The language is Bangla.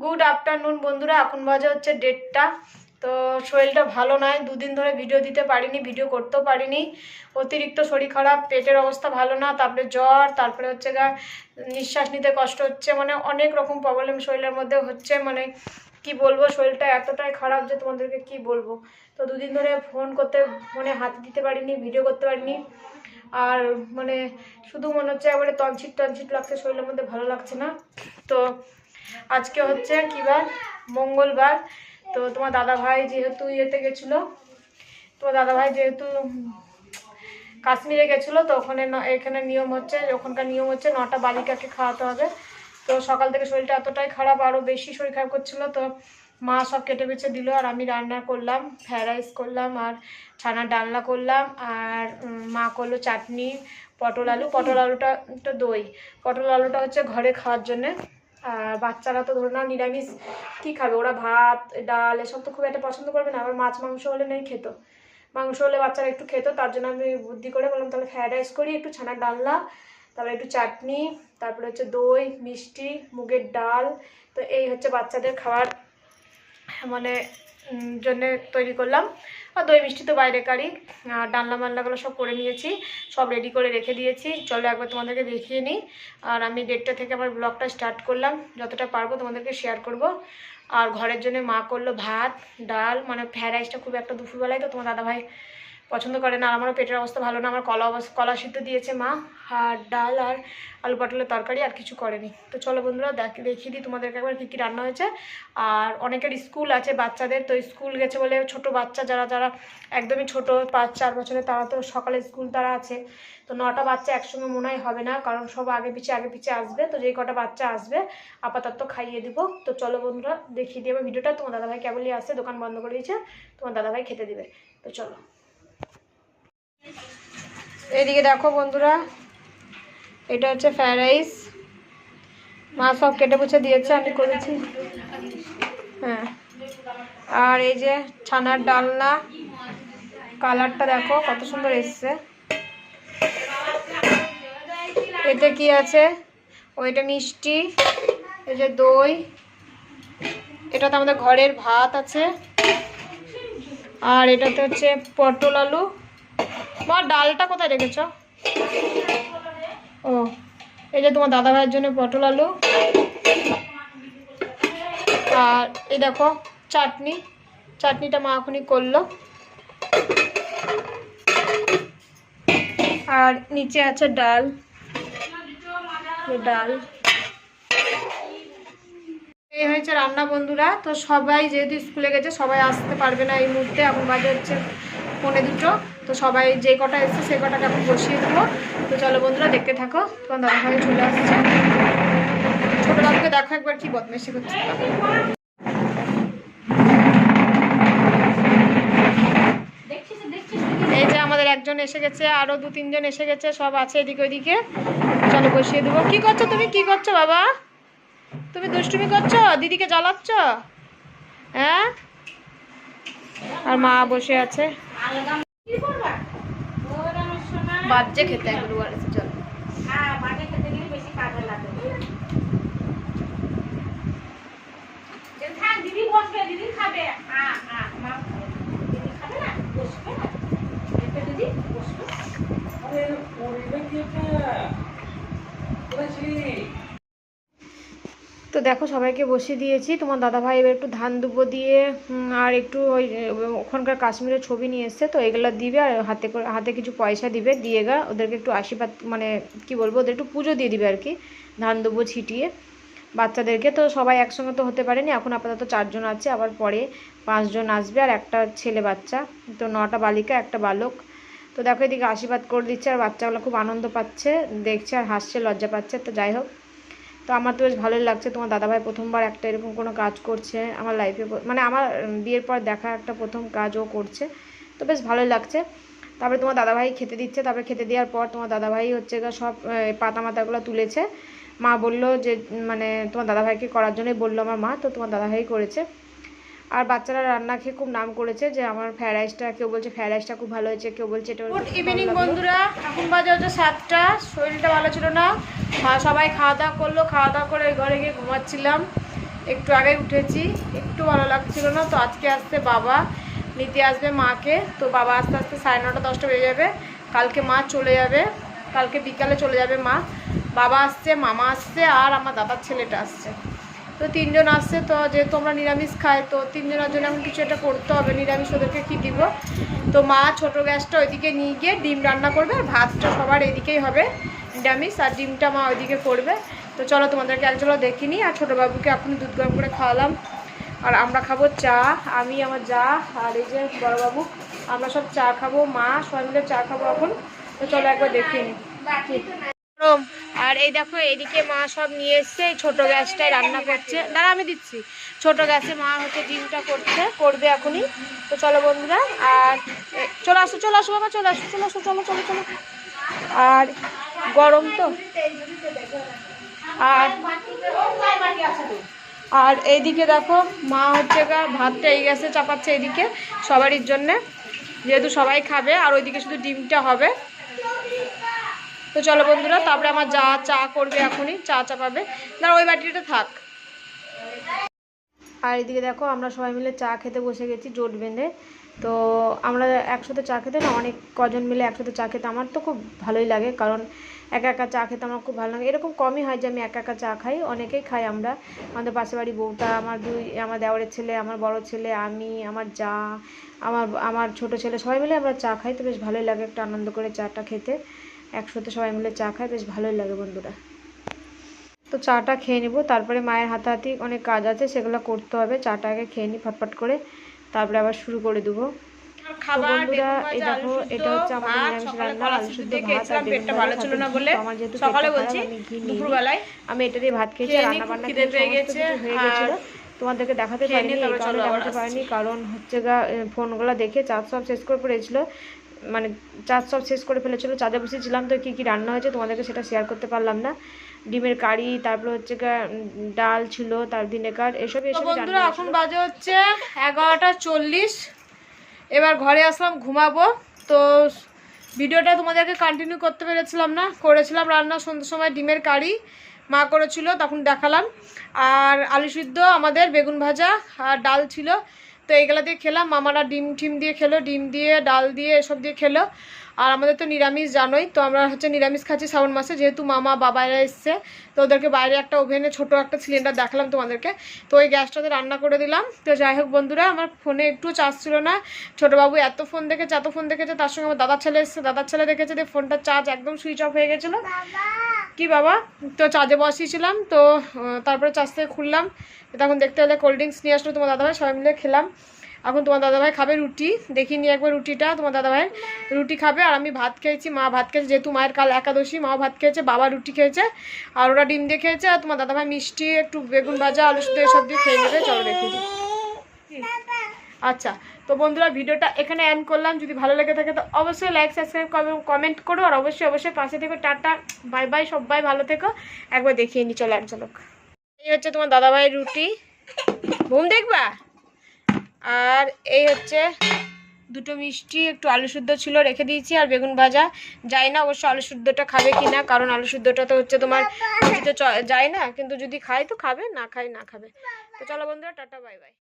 গুড আফটারনুন বন্ধুরা, এখন বাজে হচ্ছে 1:30টা। তো শরীরটা ভালো নয়, দুদিন ধরে ভিডিও দিতে পারিনি, ভিডিও করতেও পারিনি। অতিরিক্ত শরীর খারাপ, পেটের অবস্থা ভালো না, তারপরে জ্বর, তারপরে হচ্ছে নিঃশ্বাস নিতে কষ্ট হচ্ছে, মানে অনেক রকম প্রবলেম শরীরের মধ্যে হচ্ছে। মানে কি বলবো, শরীরটা এতটাই খারাপ যে তোমাদেরকে কি বলবো। তো দুদিন ধরে ফোন করতে মানে হাত দিতে পারিনি, ভিডিও করতে পারিনি। আর মানে শুধু মনে হচ্ছে একবারে টনসিট টনসিট লাগছে, শরীরের মধ্যে ভালো লাগছে না। তো আজকে হচ্ছে কি বার, মঙ্গলবার। তো তোমার দাদাভাই যেহেতু যেহেতু কাশ্মীরে গেছিলো, তো এখানে নিয়ম হচ্ছে, ওখানকার নিয়ম হচ্ছে 9টা বালিকাকে খাওয়াতে হবে। তো সকাল থেকে শরীরটা এতটাই খারাপ, আরও বেশি শরীর খারাপ করছিলো। তো মা সব কেটে বেছে দিল, আর আমি রান্না করলাম, ফ্রাইড রাইস করলাম, আর ছানার ডালনা করলাম, আর মা করলো চাটনি, পটল আলুটা তো দই। পটল আলুটা হচ্ছে ঘরে খাওয়ার জন্যে। আর বাচ্চারা তো ধরে নাও নিরামিষ কী খাবে, ওরা ভাত ডাল এসব তো খুব একটা পছন্দ করবে না। আবার মাছ মাংস হলে নেই খেত, মাংস হলে বাচ্চারা একটু খেত। তার জন্য আমি বুদ্ধি করে বললাম তাহলে ফ্রাইড রাইস করি, একটু ছানার ডালনা, তারপরে একটু চাটনি, তারপরে হচ্ছে দই, মিষ্টি, মুগের ডাল। তো এই হচ্ছে বাচ্চাদের খাবার মানে জন্যে তৈরি করলাম। আর দই মিষ্টি তো বাইরেকারই। আর ডালনা মাল্লাগুলো সব করে নিয়েছি, সব রেডি করে রেখে দিয়েছি। চলো একবার তোমাদেরকে দেখিয়ে নিই। আর আমি 1:30টা থেকে আমার ব্লগটা স্টার্ট করলাম, যতটা পারবো তোমাদেরকে শেয়ার করব। আর ঘরের জন্য মা করলো ভাত ডাল, মানে ফ্রাইড রাইসটা খুব একটা দুপুরবেলায় তো তোমার দাদাভাই পছন্দ করে না, আর আমারও পেটের অবস্থা ভালো না। আমার কলা সিদ্ধ দিয়েছে মা, আর ডাল আর আলু পটলের তরকারি, আর কিছু করেনি। তো চলো বন্ধুরা দেখিয়ে দিই তোমাদেরকে একবার কী কী রান্না হয়েছে। আর অনেকের স্কুল আছে বাচ্চাদের, তো স্কুল গেছে বলে ছোট বাচ্চা যারা একদমই ছোট 5-4 বছরের, তারা তো সকালে স্কুল তারা আছে। তো 9টা বাচ্চা একসঙ্গে মনে হয় হবে না, কারণ সব আগে পিছিয়ে আসবে। তো যেই কটা বাচ্চা আসবে আপাতত খাইয়ে দিব। তো চলো বন্ধুরা দেখিয়ে দিয়ে ভিডিওটা। তোমার দাদাভাই কেবলই আসছে, দোকান বন্ধ করে দিয়েছে, তোমার দাদাভাই খেতে দিবে। তো চলো এদিকে দেখো বন্ধুরা, এটা হচ্ছে ফ্রাইড রাইস, মা সব কেটে বুঝে দিয়েছে, আমি করেছি। হ্যাঁ, আর এই যে ছানার ডালনা, কালারটা দেখো কত সুন্দর এসছে। এতে কি আছে, ওইটা মিষ্টি, এই যে দই, এটাতে আমাদের ঘরের ভাত আছে, আর এটাতে হচ্ছে পটল আলু। মা ডালটা কোথায় রেখেছ? ও, এই যে তোমার দাদাভাইয়ের জন্য পটল আলু। আর এই দেখো চাটনিটা মা এখনই করলো। আর নিচে আছে ডাল। এই হয়েছে রান্না বন্ধুরা। তো সবাই যেহেতু স্কুলে গেছে, সবাই আসতে পারবে না এই মুহূর্তে, এখন বাজে হচ্ছে 1:45। তো সবাই যে কটা এসছে সে কটাকে এখন বসিয়ে দেবো। তো চলো বন্ধুরা দেখতে থাকো। তোমার দাদাভাই চলে আসছে, ছোটো বাবুকে দেখো একবার কি বদমাইশি করছে। এই যে আমাদের একজন এসে গেছে, আরো 2-3 জন এসে গেছে, সব আছে এদিকে ওইদিকে। চলো বসিয়ে দেবো। কি করছো তুমি, কি করছো বাবা? তুমি দুষ্টুমি করছো, দিদিকে জ্বালাচ্ছ? হ্যাঁ, আর মা বসে আছে বাজে খেতে এগুলো আছে। চলো দিদি বসবে, দিদি খাবে। তো দেখো সবাইকে বসিয়ে দিয়েছি। তোমার দাদাভাই এবার একটু ধান দুব্বো দিয়ে আর একটু ওই ওখানকার কাশ্মীরের ছবি নিয়ে এসছে, তো এগুলো দিবে, আর হাতে কিছু পয়সা দিবে, দিয়ে ওদেরকে একটু আশীর্বাদ, মানে কি বলবো, ওদের একটু পুজো দিয়ে দিবে আর কি, ধান দুব্বো ছিটিয়ে বাচ্চাদেরকে। তো সবাই একসঙ্গে তো হতে পারেনি, এখন আপাতত 4 জন আছে, আবার পরে 5 জন আসবে, আর একটা ছেলে বাচ্চা। তো 9টা বালিকা একটা বালক। তো দেখো এদিকে আশীর্বাদ করে দিচ্ছে, আর বাচ্চাগুলো খুব আনন্দ পাচ্ছে, দেখছে আর হাসছে, লজ্জা পাচ্ছে। তো যাই হোক, তো আমার তো বেশ ভালোই লাগছে। তোমার দাদাভাই প্রথমবার একটা এরকম কোনো কাজ করছে আমার লাইফে, মানে আমার বিয়ের পর দেখা একটা প্রথম কাজ ও করছে, তো বেশ ভালোই লাগছে। তারপরে তোমার দাদাভাই খেতে দিচ্ছে, তারপরে খেতে দেওয়ার পর তোমার দাদাভাই হচ্ছে সব পাতা মাতাগুলো তুলেছে। মা বললো যে মানে তোমার দাদাভাইকে করার জন্যই বললো আমার মা, তো তোমার দাদাভাই করেছে। আর বাচ্চারা রান্না খেয়ে খুব নাম করেছে যে আমার ফ্রাইড রাইসটা, কেউ বলছে ফ্রাইড রাইসটা খুব ভালো হয়েছে, কেউ বলছে এটা। গুড ইভিনিং বন্ধুরা, এখন বাজে হচ্ছে 7টা। শরীরটা ভালো ছিল না, সবাই খাওয়া দাওয়া করলো, খাওয়া দাওয়া করে ঘরে গিয়ে ঘুমাচ্ছিলাম। একটু আগে উঠেছি, একটু ভালো লাগছিল না। তো আজকে আসছে বাবা, নিতে আসবে মাকে। তো বাবা আস্তে আস্তে 9:30 10টা বেজে যাবে। কালকে মা চলে যাবে, কালকে বিকালে চলে যাবে মা। বাবা আসছে, মামা আসছে, আর আমার দাদার ছেলেটা আসছে। তো 3 জন আসছে। তো যেহেতু আমরা নিরামিষ খাই, তো 3 জনের জন্য এখন কিছু একটা করতে হবে। নিরামিষ ওদেরকে কী দিব? তো মা ছোটো গ্যাসটা ওইদিকে নিয়ে গিয়ে ডিম রান্না করবে, আর ভাতটা সবার এদিকেই হবে নিরামিষ, আর ডিমটা মা ওইদিকে করবে। তো চলো তোমাদেরকে এক ঝলক দেখিনি। আর ছোটো বাবুকে এখনই দুধ গরম করে খাওয়ালাম, আর আমরা খাবো চা। আমি, আমার যা, আর এই যে বড়োবাবু, আমরা সব চা খাবো। মা সবাই মিলে চা খাবো এখন। তো চলো একবার দেখিনি। আর এই দেখো এদিকে মা সব নিয়ে এসছে, এই ছোটো গ্যাসটায় রান্না করছে। দাঁড়া আমি দিচ্ছি। ছোটো গ্যাসে মা হচ্ছে ডিমটা করবে এখনই। তো চলো বন্ধুরা, আর চলে আসো বাবা, চলে আসো চলো চলো চলো। আর গরম তো, আর এইদিকে দেখো মা হচ্ছে ভাতটা এই গ্যাসে চাপাচ্ছে এদিকে সবারই জন্যে, যেহেতু সবাই খাবে। আর ওইদিকে শুধু ডিমটা হবে। তো চলো বন্ধুরা, তারপরে আমার যা চা করবে এখনই, চা চাপাবে। না ওই বাটিটা থাক। আর এদিকে দেখো আমরা সবাই মিলে চা খেতে বসে গেছি জোট বেঁধে। তো আমরা একসাথে চা খেতে না, অনেক কজন মিলে একসাথে চা খেতে আমার তো খুব ভালোই লাগে, কারণ একা একা চা খেতে আমার খুব ভালো লাগে। এরকম কমই হয় যে আমি একা একা চা খাই, অনেকেই খাই আমরা। আমাদের পাশের বাড়ি বউটা, আমার দেওরের ছেলে, আমার বড় ছেলে, আমি, আমার যা, আমার ছোট ছেলে, সবাই মিলে আমরা চা খাই। তো বেশ ভালোই লাগে একটা আনন্দ করে চাটা খেতে। একসাথে সবাই মিলে চা খাই, বেশ ভালোই লাগে বন্ধুরা। তো চাটা খেয়ে নেবো, তারপরে মায়ের হাতাহাতি অনেক কাজ আছে, সেগুলো করতে হবে। চাটা আগে খেয়ে নিই ফটফট করে, তারপরে আবার শুরু করে দেবো। বন্ধুরা এই দেখো, এটা হচ্ছে আমাদের নিরামিষ রান্না, আলু সিদ্ধ ভাত আর বেগুন ভাজা। আমার যেহেতু আমি ঘি নিই, আমি এটা দিয়ে ভাত খেয়েছি। রান্না বান্না হয়ে গেছিল, তোমাদেরকে দেখাতে পারিনি। এই কারণে দেখাতে পারিনি, কারণ হচ্ছে ফোনগুলো দেখে চার্জ সব শেষ করে পড়েছিল, মানে চার্জ সব শেষ করে ফেলেছিল। চাঁদে বসেছিলাম, তো কী কী রান্না হয়েছে তোমাদেরকে সেটা শেয়ার করতে পারলাম না। ডিমের কারি, তারপরে হচ্ছে ডাল ছিল, তার ভিনেগার, এসব। বন্ধুরা এখন বাজে হচ্ছে 11:40। এবার ঘরে আসলাম ঘুমাবো। তো ভিডিওটা তোমাদেরকে কন্টিনিউ করতে পেরেছিলাম না, করেছিলাম রান্না সন্ধ্যার সময় ডিমের কারি মা করেছিল, তখন দেখালাম। আর আলু সিদ্ধ আমাদের, বেগুন ভাজা আর ডাল ছিল। তো এইগুলো দিয়ে খেলাম। মামারা ডিম দিয়ে খেলো, ডিম দিয়ে ডাল দিয়ে এসব দিয়ে খেলো। আর আমাদের তো নিরামিষ জানোই, তো আমরা হচ্ছে নিরামিষ খাচ্ছি শ্রাবণ মাসে, যেহেতু মামা বাবারা এসছে। তো ওদেরকে বাইরে একটা ওভেনে ছোটো একটা সিলিন্ডার দেখালাম তোমাদেরকে, তো ওই গ্যাসটাতে রান্না করে দিলাম। তো যাই হোক বন্ধুরা, আমার ফোনে একটু চার্জ ছিল না। ছোটোবাবু এত ফোন দেখেছে, তার সঙ্গে আমার দাদার ছেলে এসছে, দাদার ছেলে দেখেছে যে ফোনটার চার্জ একদম সুইচ অফ হয়ে গেছিলো। কি বাবা, তো চার্জে বসিয়েছিলাম, তো তারপরে চার্জ থেকে খুললাম। তখন দেখতে হলে কোল্ড ড্রিঙ্কস নিয়ে আসলো তোমার দাদাভাই, সবাই মিলে খেলাম। এখন তোমার দাদাভাই খাবে রুটি, দেখিনি একবার রুটিটা। তোমার দাদাভাই রুটি খাবে, আর আমি ভাত খেয়েছি। মা ভাত খেয়েছে, যেহেতু মায়ের কাল একাদশী, মাও ভাত খেয়েছে, বাবা রুটি খেয়েছে, আর ওরা ডিম দিয়ে খেয়েছে। আর তোমার দাদাভাই মিষ্টি, একটু বেগুন ভাজা, আলু সিদ্ধ এসব দিয়ে খেয়ে নেবে। চলো রেখে দিই। আচ্ছা, তো বন্ধুরা ভিডিওটা এখানে এন্ড করলাম। যদি ভালো লেগে থাকে তো অবশ্যই লাইক, সাবস্ক্রাইব, কমেন্ট করো, আর অবশ্যই পাশে থেকো। টাটা বাই বাই, সবাই ভালো থেকো। একবার দেখিয়ে নি চলো এক ঝলক। এই হচ্ছে তোমার দাদাভাই রুটি, ঘুম দেখবা। আর এই হচ্ছে দুটো মিষ্টি, একটু আলু সিদ্ধ ছিল রেখে দিয়েছি, আর বেগুন ভাজা। যাই না অবশ্য আলু সিদ্ধটা খাবে কি না, কারণ আলু সিদ্ধটা তো হচ্ছে তোমার রুটিতে যায় না, কিন্তু যদি খাই তো খাবে, না খাই না খাবে। তো চলো বন্ধুরা, টাটা বাই বাই।